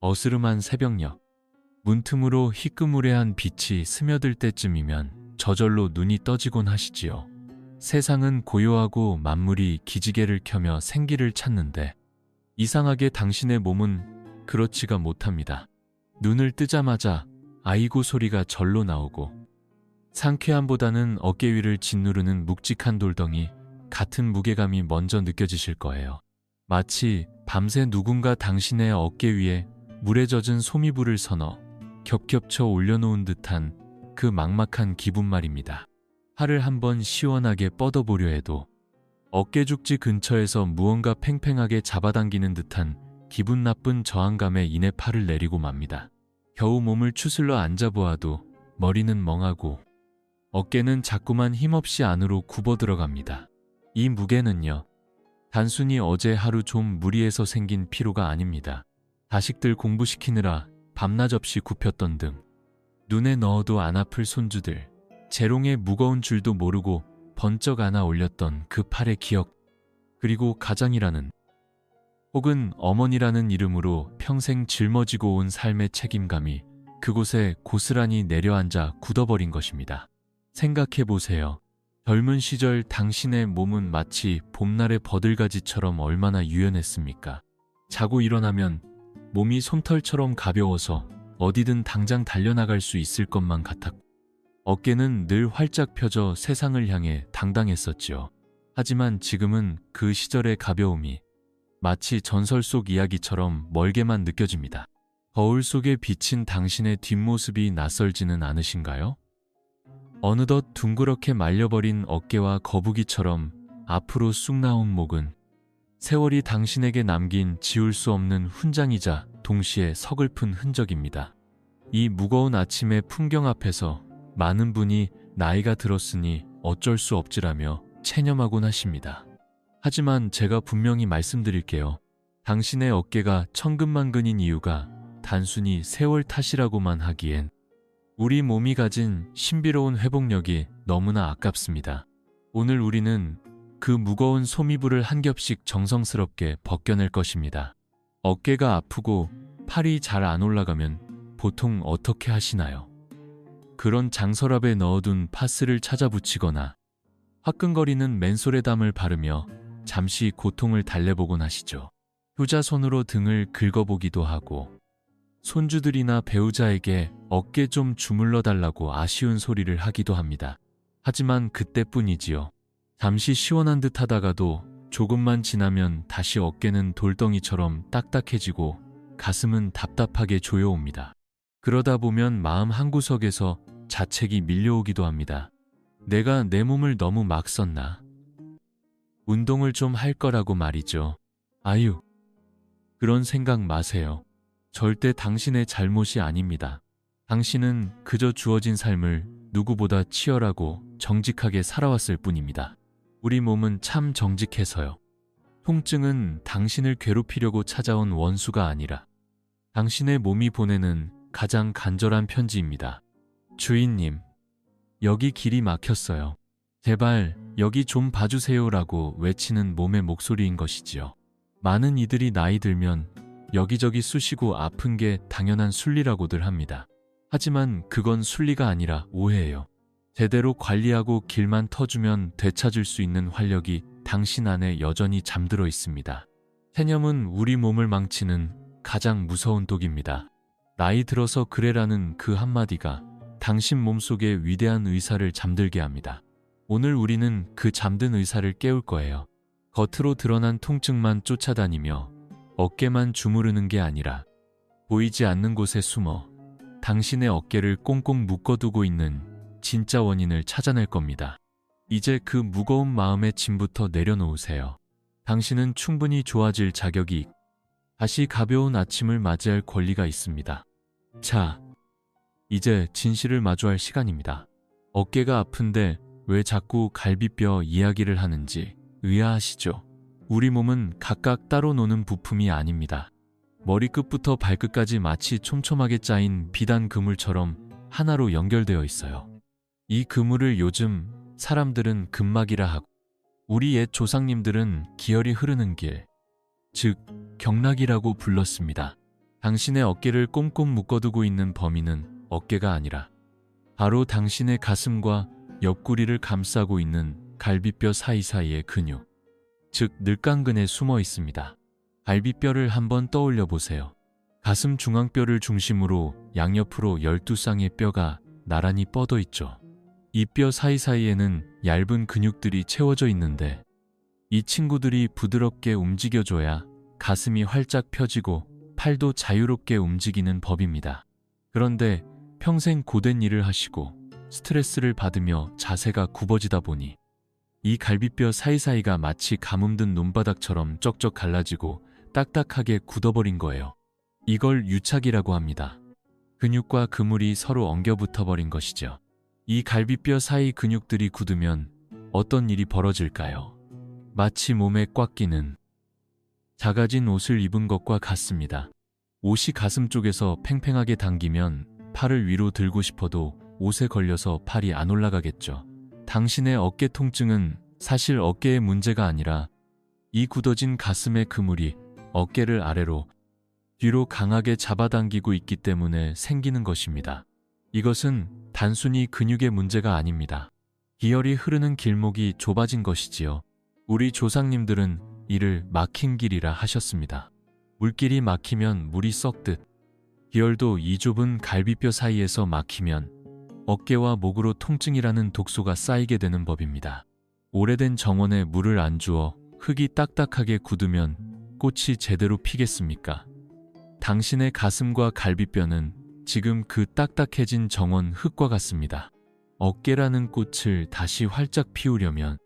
어스름한 새벽녘, 문틈으로 희끄무레한 빛이 스며들 때쯤이면 저절로 눈이 떠지곤 하시지요. 세상은 고요하고 만물이 기지개를 켜며 생기를 찾는데 이상하게 당신의 몸은 그렇지가 못합니다. 눈을 뜨자마자 아이고 소리가 절로 나오고 상쾌함보다는 어깨 위를 짓누르는 묵직한 돌덩이 같은 무게감이 먼저 느껴지실 거예요. 마치 밤새 누군가 당신의 어깨 위에 물에 젖은 소미불을 서너 겹겹쳐 올려놓은 듯한 그 막막한 기분 말입니다. 팔을 한번 시원하게 뻗어보려 해도 어깨죽지 근처에서 무언가 팽팽하게 잡아당기는 듯한 기분 나쁜 저항감에 인해 팔을 내리고 맙니다. 겨우 몸을 추슬러 앉아보아도 머리는 멍하고 어깨는 자꾸만 힘없이 안으로 굽어 들어갑니다. 이 무게는요, 단순히 어제 하루 좀 무리해서 생긴 피로가 아닙니다. 자식들 공부시키느라 밤낮 없이 굽혔던 등, 눈에 넣어도 안 아플 손주들, 재롱의 무거운 줄도 모르고 번쩍 안아 올렸던 그 팔의 기억, 그리고 가장이라는 혹은 어머니라는 이름으로 평생 짊어지고 온 삶의 책임감이 그곳에 고스란히 내려앉아 굳어버린 것입니다. 생각해보세요. 젊은 시절 당신의 몸은 마치 봄날의 버들가지처럼 얼마나 유연했습니까? 자고 일어나면 몸이 솜털처럼 가벼워서 어디든 당장 달려나갈 수 있을 것만 같았고 어깨는 늘 활짝 펴져 세상을 향해 당당했었지요. 하지만 지금은 그 시절의 가벼움이 마치 전설 속 이야기처럼 멀게만 느껴집니다. 거울 속에 비친 당신의 뒷모습이 낯설지는 않으신가요? 어느덧 둥그렇게 말려버린 어깨와 거북이처럼 앞으로 쑥 나온 목은 세월이 당신에게 남긴 지울 수 없는 훈장이자 동시에 서글픈 흔적입니다. 이 무거운 아침의 풍경 앞에서 많은 분이 나이가 들었으니 어쩔 수 없지라며 체념하곤 하십니다. 하지만 제가 분명히 말씀드릴게요. 당신의 어깨가 천근만근인 이유가 단순히 세월 탓이라고만 하기엔 우리 몸이 가진 신비로운 회복력이 너무나 아깝습니다. 오늘 우리는 그 무거운 소미불을 한 겹씩 정성스럽게 벗겨낼 것입니다. 어깨가 아프고 팔이 잘 안 올라가면 보통 어떻게 하시나요? 그런 장서랍에 넣어둔 파스를 찾아 붙이거나 화끈거리는 맨솔에담을 바르며 잠시 고통을 달래보곤 하시죠. 효자손으로 등을 긁어보기도 하고 손주들이나 배우자에게 어깨 좀 주물러 달라고 아쉬운 소리를 하기도 합니다. 하지만 그때뿐이지요. 잠시 시원한 듯 하다가도 조금만 지나면 다시 어깨는 돌덩이처럼 딱딱해지고 가슴은 답답하게 조여옵니다. 그러다 보면 마음 한구석에서 자책이 밀려오기도 합니다. 내가 내 몸을 너무 막 썼나? 운동을 좀 할 거라고 말이죠. 아유, 그런 생각 마세요. 절대 당신의 잘못이 아닙니다. 당신은 그저 주어진 삶을 누구보다 치열하고 정직하게 살아왔을 뿐입니다. 우리 몸은 참 정직해서요. 통증은 당신을 괴롭히려고 찾아온 원수가 아니라 당신의 몸이 보내는 가장 간절한 편지입니다. 주인님, 여기 길이 막혔어요. 제발 여기 좀 봐주세요라고 외치는 몸의 목소리인 것이지요. 많은 이들이 나이 들면 여기저기 쑤시고 아픈 게 당연한 순리라고들 합니다. 하지만 그건 순리가 아니라 오해예요. 제대로 관리하고 길만 터주면 되찾을 수 있는 활력이 당신 안에 여전히 잠들어 있습니다. 체념은 우리 몸을 망치는 가장 무서운 독입니다. 나이 들어서 그래라는 그 한마디가 당신 몸속의 위대한 의사를 잠들게 합니다. 오늘 우리는 그 잠든 의사를 깨울 거예요. 겉으로 드러난 통증만 쫓아다니며 어깨만 주무르는 게 아니라 보이지 않는 곳에 숨어 당신의 어깨를 꽁꽁 묶어두고 있는 진짜 원인을 찾아낼 겁니다. 이제 그 무거운 마음의 짐부터 내려놓으세요. 당신은 충분히 좋아질 자격이 있고 다시 가벼운 아침을 맞이할 권리가 있습니다. 자, 이제 진실을 마주할 시간입니다. 어깨가 아픈데 왜 자꾸 갈비뼈 이야기를 하는지 의아하시죠? 우리 몸은 각각 따로 노는 부품이 아닙니다. 머리끝부터 발끝까지 마치 촘촘하게 짜인 비단 그물처럼 하나로 연결되어 있어요. 이 그물을 요즘 사람들은 근막이라 하고 우리 옛 조상님들은 기혈이 흐르는 길, 즉 경락이라고 불렀습니다. 당신의 어깨를 꼼꼼 묶어두고 있는 범인은 어깨가 아니라 바로 당신의 가슴과 옆구리를 감싸고 있는 갈비뼈 사이사이의 근육, 즉 늑강근에 숨어 있습니다. 갈비뼈를 한번 떠올려 보세요. 가슴 중앙뼈를 중심으로 양옆으로 12쌍의 뼈가 나란히 뻗어 있죠. 이 뼈 사이사이에는 얇은 근육들이 채워져 있는데 이 친구들이 부드럽게 움직여줘야 가슴이 활짝 펴지고 팔도 자유롭게 움직이는 법입니다. 그런데 평생 고된 일을 하시고 스트레스를 받으며 자세가 굽어지다 보니 이 갈비뼈 사이사이가 마치 가뭄든 논바닥처럼 쩍쩍 갈라지고 딱딱하게 굳어버린 거예요. 이걸 유착이라고 합니다. 근육과 그물이 서로 엉겨붙어 버린 것이죠. 이 갈비뼈 사이 근육들이 굳으면 어떤 일이 벌어질까요? 마치 몸에 꽉 끼는 작아진 옷을 입은 것과 같습니다. 옷이 가슴 쪽에서 팽팽하게 당기면 팔을 위로 들고 싶어도 옷에 걸려서 팔이 안 올라가겠죠. 당신의 어깨 통증은 사실 어깨의 문제가 아니라 이 굳어진 가슴의 그물이 어깨를 아래로 뒤로 강하게 잡아당기고 있기 때문에 생기는 것입니다. 이것은 단순히 근육의 문제가 아닙니다. 기혈이 흐르는 길목이 좁아진 것이지요. 우리 조상님들은 이를 막힌 길이라 하셨습니다. 물길이 막히면 물이 썩듯 기혈도 이 좁은 갈비뼈 사이에서 막히면 어깨와 목으로 통증이라는 독소가 쌓이게 되는 법입니다. 오래된 정원에 물을 안 주어 흙이 딱딱하게 굳으면 꽃이 제대로 피겠습니까? 당신의 가슴과 갈비뼈는 지금 그 딱딱해진 정원 흙과 같습니다. 어깨라는 꽃을 다시 활짝 피우려면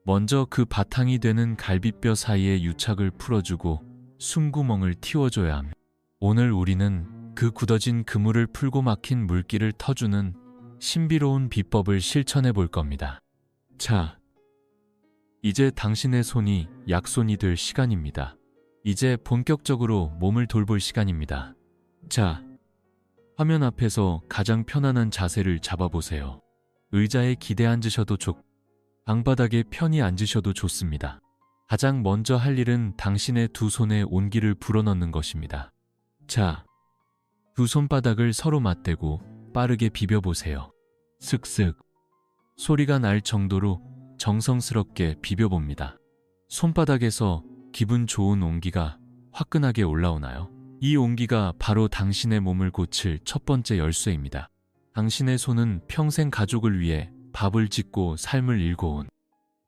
먼저 그 바탕이 되는 갈비뼈 사이의 유착을 풀어주고 숨구멍을 틔워줘야 합니다. 오늘 우리는 그 굳어진 그물을 풀고 막힌 물길을 터주는 신비로운 비법을 실천해 볼 겁니다. 자, 이제 당신의 손이 약손이 될 시간입니다. 이제 본격적으로 몸을 돌볼 시간입니다. 자, 화면 앞에서 가장 편안한 자세를 잡아보세요. 의자에 기대 앉으셔도 좋고 방바닥에 편히 앉으셔도 좋습니다. 가장 먼저 할 일은 당신의 두 손에 온기를 불어넣는 것입니다. 자, 두 손바닥을 서로 맞대고 빠르게 비벼보세요. 슥슥 소리가 날 정도로 정성스럽게 비벼봅니다. 손바닥에서 기분 좋은 온기가 화끈하게 올라오나요? 이 온기가 바로 당신의 몸을 고칠 첫 번째 열쇠입니다. 당신의 손은 평생 가족을 위해 밥을 짓고 삶을 일궈온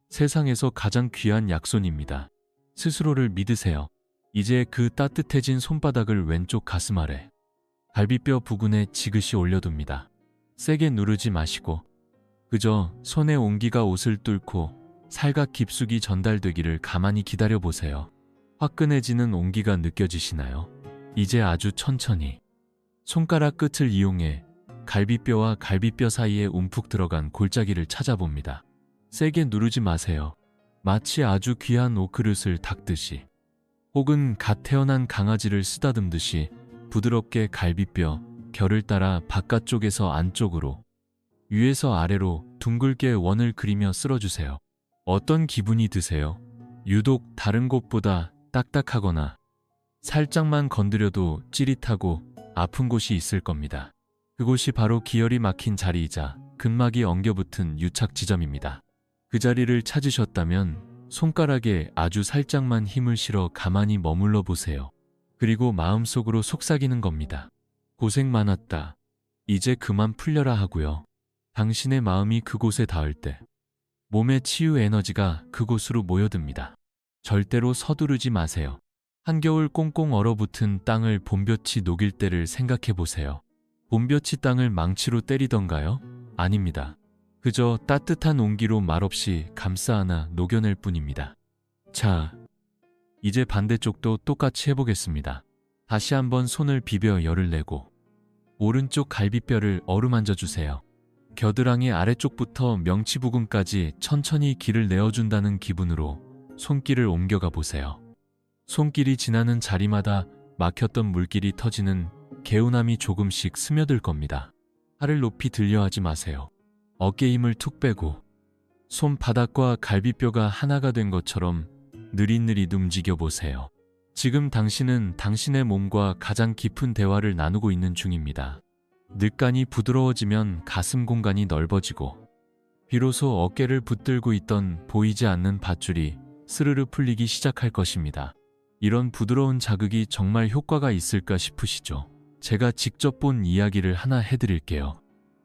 세상에서 가장 귀한 약손입니다. 스스로를 믿으세요. 이제 그 따뜻해진 손바닥을 왼쪽 가슴 아래 갈비뼈 부근에 지그시 올려둡니다. 세게 누르지 마시고 그저 손의 온기가 옷을 뚫고 살각 깊숙이 전달되기를 가만히 기다려보세요. 화끈해지는 온기가 느껴지시나요? 이제 아주 천천히 손가락 끝을 이용해 갈비뼈와 갈비뼈 사이에 움푹 들어간 골짜기를 찾아봅니다. 세게 누르지 마세요. 마치 아주 귀한 옷그릇을 닦듯이 혹은 갓 태어난 강아지를 쓰다듬듯이 부드럽게 갈비뼈, 결을 따라 바깥쪽에서 안쪽으로 위에서 아래로 둥글게 원을 그리며 쓸어주세요. 어떤 기분이 드세요? 유독 다른 곳보다 딱딱하거나 살짝만 건드려도 찌릿하고 아픈 곳이 있을 겁니다. 그곳이 바로 기혈이 막힌 자리이자 근막이 엉겨붙은 유착 지점입니다. 그 자리를 찾으셨다면 손가락에 아주 살짝만 힘을 실어 가만히 머물러 보세요. 그리고 마음속으로 속삭이는 겁니다. 고생 많았다. 이제 그만 풀려라 하고요. 당신의 마음이 그곳에 닿을 때 몸의 치유 에너지가 그곳으로 모여듭니다. 절대로 서두르지 마세요. 한겨울 꽁꽁 얼어붙은 땅을 봄볕이 녹일 때를 생각해 보세요. 봄볕이 땅을 망치로 때리던가요? 아닙니다. 그저 따뜻한 온기로 말없이 감싸 안아 녹여낼 뿐입니다. 자, 이제 반대쪽도 똑같이 해보겠습니다. 다시 한번 손을 비벼 열을 내고 오른쪽 갈비뼈를 어루만져 주세요. 겨드랑이 아래쪽부터 명치 부근까지 천천히 길을 내어준다는 기분으로 손길을 옮겨가 보세요. 손길이 지나는 자리마다 막혔던 물길이 터지는 개운함이 조금씩 스며들 겁니다. 팔을 높이 들려하지 마세요. 어깨 힘을 툭 빼고 손바닥과 갈비뼈가 하나가 된 것처럼 느릿느릿 움직여 보세요. 지금 당신은 당신의 몸과 가장 깊은 대화를 나누고 있는 중입니다. 늑간이 부드러워지면 가슴 공간이 넓어지고 비로소 어깨를 붙들고 있던 보이지 않는 밧줄이 스르르 풀리기 시작할 것입니다. 이런 부드러운 자극이 정말 효과가 있을까 싶으시죠? 제가 직접 본 이야기를 하나 해드릴게요.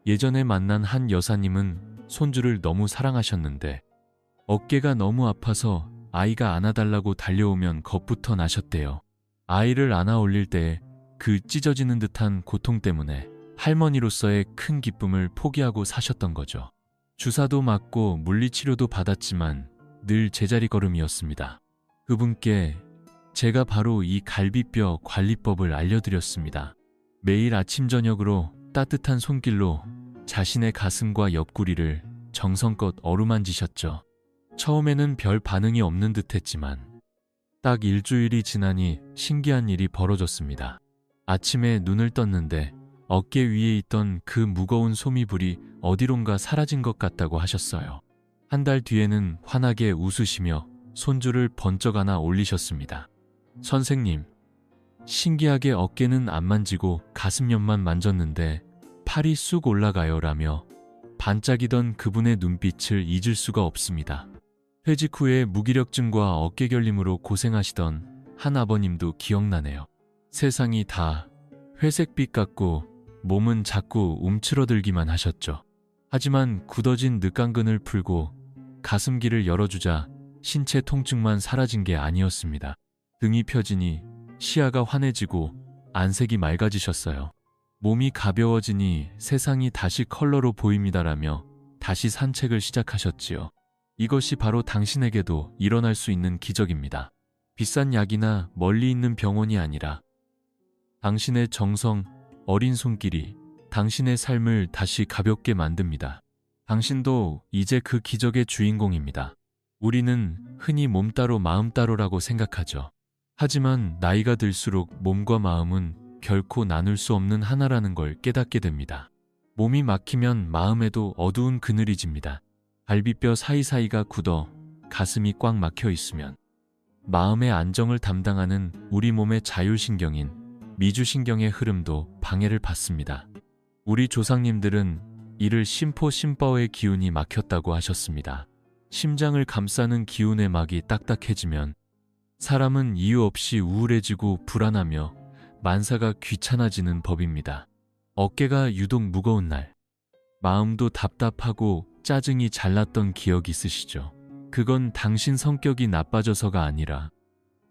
예전에 만난 한 여사님은 손주를 너무 사랑하셨는데 어깨가 너무 아파서 아이가 안아달라고 달려오면 겁부터 나셨대요. 아이를 안아 올릴 때 그 찢어지는 듯한 고통 때문에 할머니로서의 큰 기쁨을 포기하고 사셨던 거죠. 주사도 맞고 물리치료도 받았지만 늘 제자리 걸음이었습니다. 그분께 제가 바로 이 갈비뼈 관리법을 알려드렸습니다. 매일 아침 저녁으로 따뜻한 손길로 자신의 가슴과 옆구리를 정성껏 어루만지셨죠. 처음에는 별 반응이 없는 듯 했지만 딱 일주일이 지나니 신기한 일이 벌어졌습니다. 아침에 눈을 떴는데 어깨 위에 있던 그 무거운 소미불이 어디론가 사라진 것 같다고 하셨어요. 한 달 뒤에는 환하게 웃으시며 손주를 번쩍 안아 올리셨습니다. 선생님, 신기하게 어깨는 안 만지고 가슴옆만 만졌는데 팔이 쑥 올라가요 라며 반짝이던 그분의 눈빛을 잊을 수가 없습니다. 퇴직 후에 무기력증과 어깨 결림으로 고생하시던 한 아버님도 기억나네요. 세상이 다 회색빛 같고 몸은 자꾸 움츠러들기만 하셨죠. 하지만 굳어진 늑간근을 풀고 가슴길을 열어주자 신체 통증만 사라진 게 아니었습니다. 등이 펴지니 시야가 환해지고 안색이 맑아지셨어요. 몸이 가벼워지니 세상이 다시 컬러로 보입니다라며 다시 산책을 시작하셨지요. 이것이 바로 당신에게도 일어날 수 있는 기적입니다. 비싼 약이나 멀리 있는 병원이 아니라 당신의 정성, 어린 손길이 당신의 삶을 다시 가볍게 만듭니다. 당신도 이제 그 기적의 주인공입니다. 우리는 흔히 몸 따로 마음 따로라고 생각하죠. 하지만 나이가 들수록 몸과 마음은 결코 나눌 수 없는 하나라는 걸 깨닫게 됩니다. 몸이 막히면 마음에도 어두운 그늘이 집니다. 갈비뼈 사이사이가 굳어 가슴이 꽉 막혀 있으면 마음의 안정을 담당하는 우리 몸의 자율신경인 미주신경의 흐름도 방해를 받습니다. 우리 조상님들은 이를 심포심파의 기운이 막혔다고 하셨습니다. 심장을 감싸는 기운의 막이 딱딱해지면 사람은 이유 없이 우울해지고 불안하며 만사가 귀찮아지는 법입니다. 어깨가 유독 무거운 날, 마음도 답답하고 짜증이 잘 났던 기억 있으시죠? 그건 당신 성격이 나빠져서가 아니라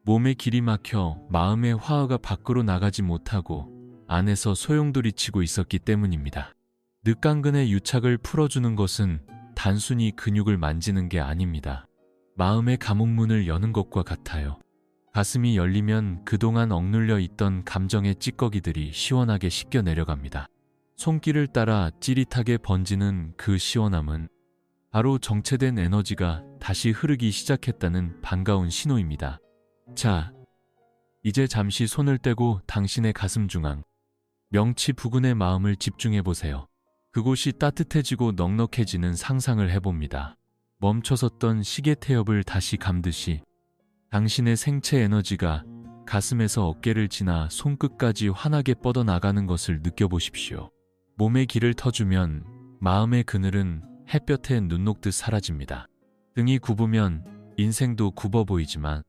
몸의 길이 막혀 마음의 화화가 밖으로 나가지 못하고 안에서 소용돌이치고 있었기 때문입니다. 늑간근의 유착을 풀어주는 것은 단순히 근육을 만지는 게 아닙니다. 마음의 감옥문을 여는 것과 같아요. 가슴이 열리면 그동안 억눌려 있던 감정의 찌꺼기들이 시원하게 씻겨 내려갑니다. 손길을 따라 찌릿하게 번지는 그 시원함은 바로 정체된 에너지가 다시 흐르기 시작했다는 반가운 신호입니다. 자, 이제 잠시 손을 떼고 당신의 가슴 중앙, 명치 부근의 마음을 집중해 보세요. 그곳이 따뜻해지고 넉넉해지는 상상을 해봅니다. 멈춰섰던 시계 태엽을 다시 감듯이 당신의 생체 에너지가 가슴에서 어깨를 지나 손끝까지 환하게 뻗어나가는 것을 느껴보십시오. 몸의 길을 터주면 마음의 그늘은 햇볕에 눈 녹듯 사라집니다. 등이 굽으면 인생도 굽어 보이지만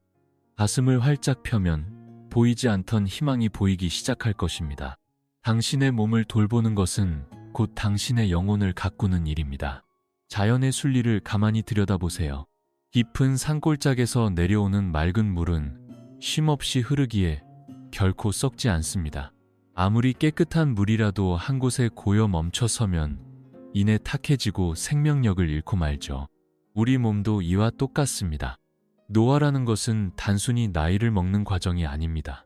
가슴을 활짝 펴면 보이지 않던 희망이 보이기 시작할 것입니다. 당신의 몸을 돌보는 것은 곧 당신의 영혼을 가꾸는 일입니다. 자연의 순리를 가만히 들여다보세요. 깊은 산골짜기에서 내려오는 맑은 물은 쉼없이 흐르기에 결코 썩지 않습니다. 아무리 깨끗한 물이라도 한 곳에 고여 멈춰서면 이내 탁해지고 생명력을 잃고 말죠. 우리 몸도 이와 똑같습니다. 노화라는 것은 단순히 나이를 먹는 과정이 아닙니다.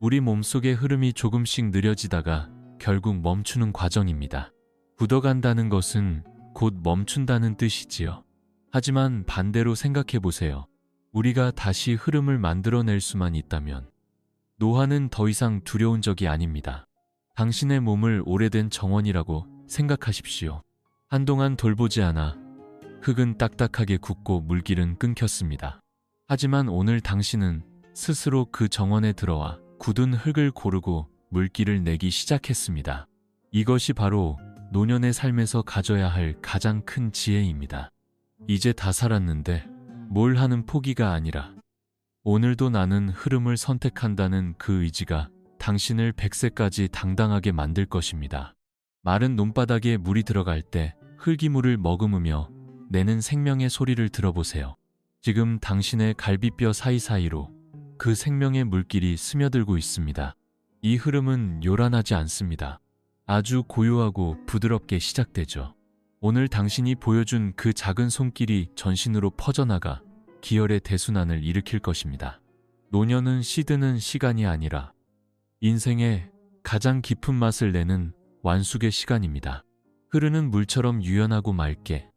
우리 몸속의 흐름이 조금씩 느려지다가 결국 멈추는 과정입니다. 굳어간다는 것은 곧 멈춘다는 뜻이지요. 하지만 반대로 생각해 보세요. 우리가 다시 흐름을 만들어낼 수만 있다면 노화는 더 이상 두려운 적이 아닙니다. 당신의 몸을 오래된 정원이라고 생각하십시오. 한동안 돌보지 않아 흙은 딱딱하게 굳고 물길은 끊겼습니다. 하지만 오늘 당신은 스스로 그 정원에 들어와 굳은 흙을 고르고 물기를 내기 시작했습니다. 이것이 바로 노년의 삶에서 가져야 할 가장 큰 지혜입니다. 이제 다 살았는데 뭘 하는 포기가 아니라 오늘도 나는 흐름을 선택한다는 그 의지가 당신을 100세까지 당당하게 만들 것입니다. 마른 논바닥에 물이 들어갈 때 흙이물을 머금으며 내는 생명의 소리를 들어보세요. 지금 당신의 갈비뼈 사이사이로 그 생명의 물길이 스며들고 있습니다. 이 흐름은 요란하지 않습니다. 아주 고요하고 부드럽게 시작되죠. 오늘 당신이 보여준 그 작은 손길이 전신으로 퍼져나가 기혈의 대순환을 일으킬 것입니다. 노년은 시드는 시간이 아니라 인생의 가장 깊은 맛을 내는 완숙의 시간입니다. 흐르는 물처럼 유연하고 맑게,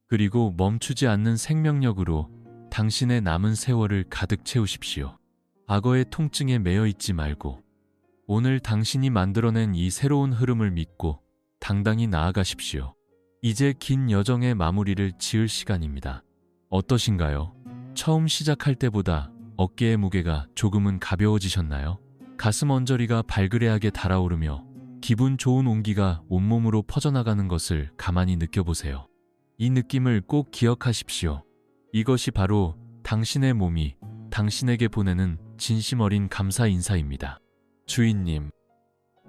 그리고 멈추지 않는 생명력으로 당신의 남은 세월을 가득 채우십시오. 과거의 통증에 매여 있지 말고 오늘 당신이 만들어낸 이 새로운 흐름을 믿고 당당히 나아가십시오. 이제 긴 여정의 마무리를 지을 시간입니다. 어떠신가요? 처음 시작할 때보다 어깨의 무게가 조금은 가벼워지셨나요? 가슴 언저리가 발그레하게 달아오르며 기분 좋은 온기가 온몸으로 퍼져나가는 것을 가만히 느껴보세요. 이 느낌을 꼭 기억하십시오. 이것이 바로 당신의 몸이 당신에게 보내는 진심 어린 감사 인사입니다. 주인님,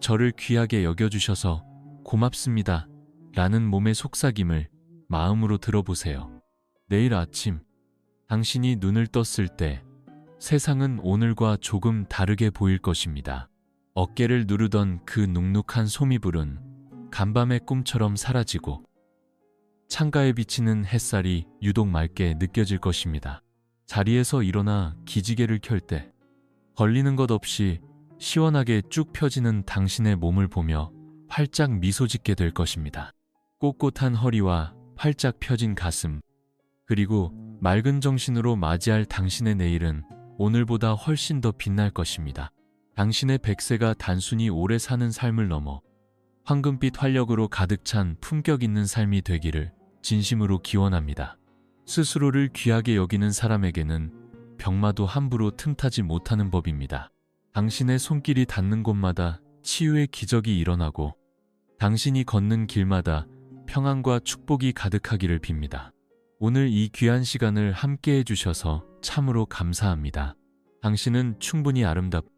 저를 귀하게 여겨주셔서 고맙습니다. 라는 몸의 속삭임을 마음으로 들어보세요. 내일 아침, 당신이 눈을 떴을 때 세상은 오늘과 조금 다르게 보일 것입니다. 어깨를 누르던 그 눅눅한 소미불은 간밤의 꿈처럼 사라지고 창가에 비치는 햇살이 유독 맑게 느껴질 것입니다. 자리에서 일어나 기지개를 켤 때 걸리는 것 없이 시원하게 쭉 펴지는 당신의 몸을 보며 활짝 미소 짓게 될 것입니다. 꼿꼿한 허리와 활짝 펴진 가슴, 그리고 맑은 정신으로 맞이할 당신의 내일은 오늘보다 훨씬 더 빛날 것입니다. 당신의 100세가 단순히 오래 사는 삶을 넘어 황금빛 활력으로 가득 찬 품격 있는 삶이 되기를 진심으로 기원합니다. 스스로를 귀하게 여기는 사람에게는 병마도 함부로 틈타지 못하는 법입니다. 당신의 손길이 닿는 곳마다 치유의 기적이 일어나고 당신이 걷는 길마다 평안과 축복이 가득하기를 빕니다. 오늘 이 귀한 시간을 함께 해주셔서 참으로 감사합니다. 당신은 충분히 아름답고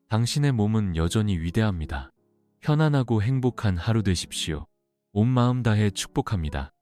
당신의 몸은 여전히 위대합니다. 편안하고 행복한 하루 되십시오. 온 마음 다해 축복합니다.